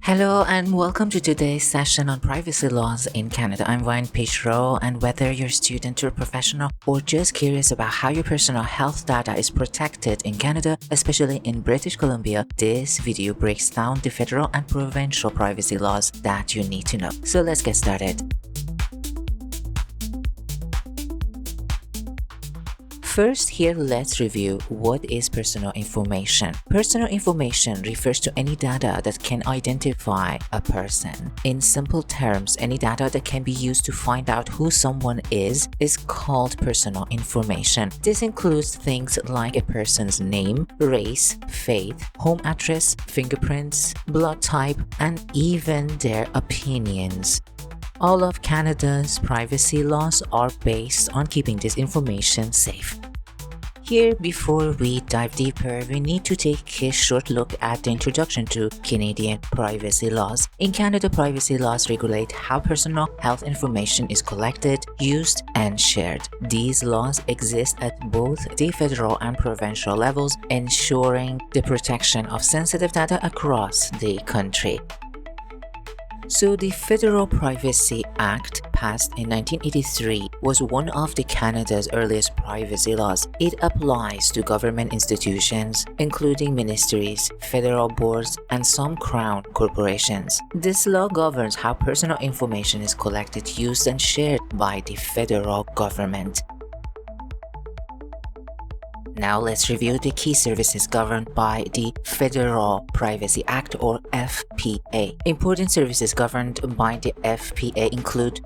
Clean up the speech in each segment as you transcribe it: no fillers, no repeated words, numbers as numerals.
Hello and welcome to today's session on privacy laws in Canada. I'm Viyan Pishro, and whether you're a student or professional or just curious about how your personal health data is protected in Canada, especially in British Columbia, this video breaks down the federal and provincial privacy laws that you need to know. So let's get started. First, here let's review what is personal information. Personal information refers to any data that can identify a person. In simple terms, any data that can be used to find out who someone is called personal information. This includes things like a person's name, race, faith, home address, fingerprints, blood type, and even their opinions. All of Canada's privacy laws are based on keeping this information safe. Here, before we dive deeper, we need to take a short look at the introduction to Canadian privacy laws. In Canada, privacy laws regulate how personal health information is collected, used, and shared. These laws exist at both the federal and provincial levels, ensuring the protection of sensitive data across the country. So the Federal Privacy Act, passed in 1983, was one of Canada's earliest privacy laws. It applies to government institutions, including ministries, federal boards, and some crown corporations. This law governs how personal information is collected, used, and shared by the federal government. Now let's review the key services governed by the Federal Privacy Act, or FPA. Important services governed by the FPA include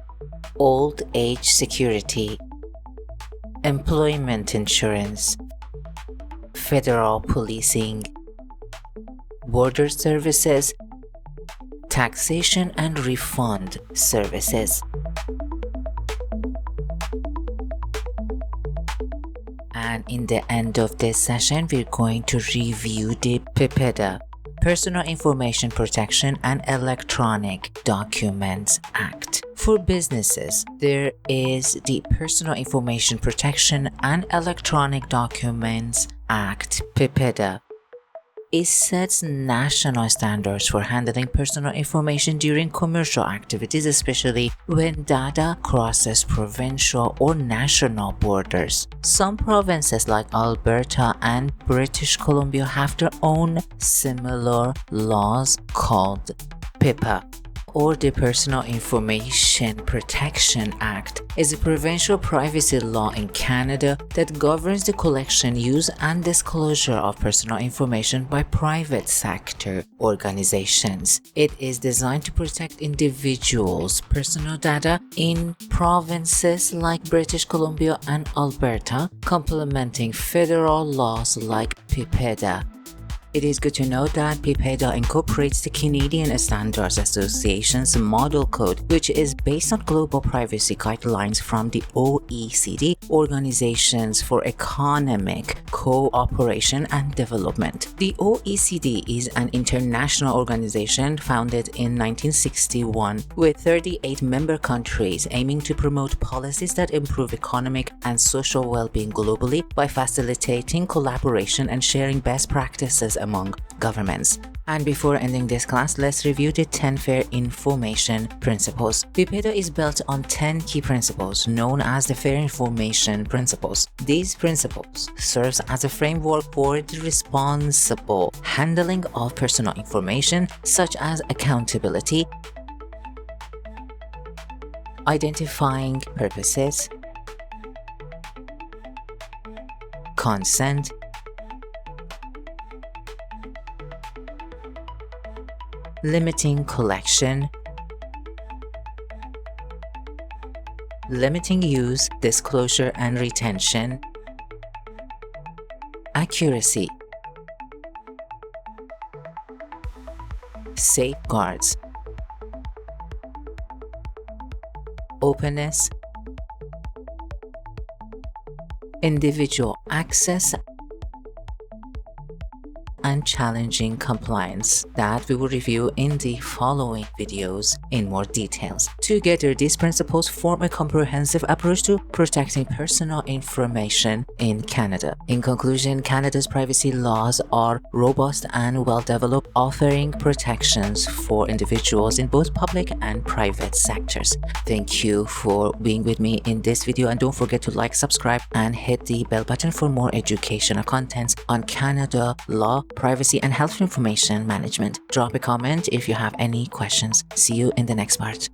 old age security, employment insurance, federal policing, border services, taxation and refund services. And in the end of this session, we're going to review the PIPEDA, Personal Information Protection and Electronic Documents Act. For businesses, there is the Personal Information Protection and Electronic Documents Act, PIPEDA. It sets national standards for handling personal information during commercial activities, especially when data crosses provincial or national borders. Some provinces like Alberta and British Columbia have their own similar laws called PIPA, or the Personal Information Protection Act, is a provincial privacy law in Canada that governs the collection, use, and disclosure of personal information by private sector organizations. It is designed to protect individuals' personal data in provinces like British Columbia and Alberta, complementing federal laws like PIPEDA. It is good to note that PIPEDA incorporates the Canadian Standards Association's Model Code, which is based on global privacy guidelines from the OECD, Organizations for Economic Cooperation and Development. The OECD is an international organization founded in 1961 with 38 member countries, aiming to promote policies that improve economic and social well-being globally by facilitating collaboration and sharing best practices among governments. And before ending this class, let's review the 10 Fair Information Principles. PIPEDA is built on 10 key principles known as the Fair Information Principles. These principles serve as a framework for the responsible handling of personal information, such as accountability, identifying purposes, consent, limiting collection, limiting use, disclosure and retention, accuracy, safeguards, openness, individual access and challenging compliance that we will review in the following videos in more details. Together, these principles form a comprehensive approach to protecting personal information in Canada. In conclusion, Canada's privacy laws are robust and well-developed, offering protections for individuals in both public and private sectors. Thank you for being with me in this video, and don't forget to like, subscribe, and hit the bell button for more educational contents on Canada law, privacy, and health information management. Drop a comment if you have any questions. See you in the next part.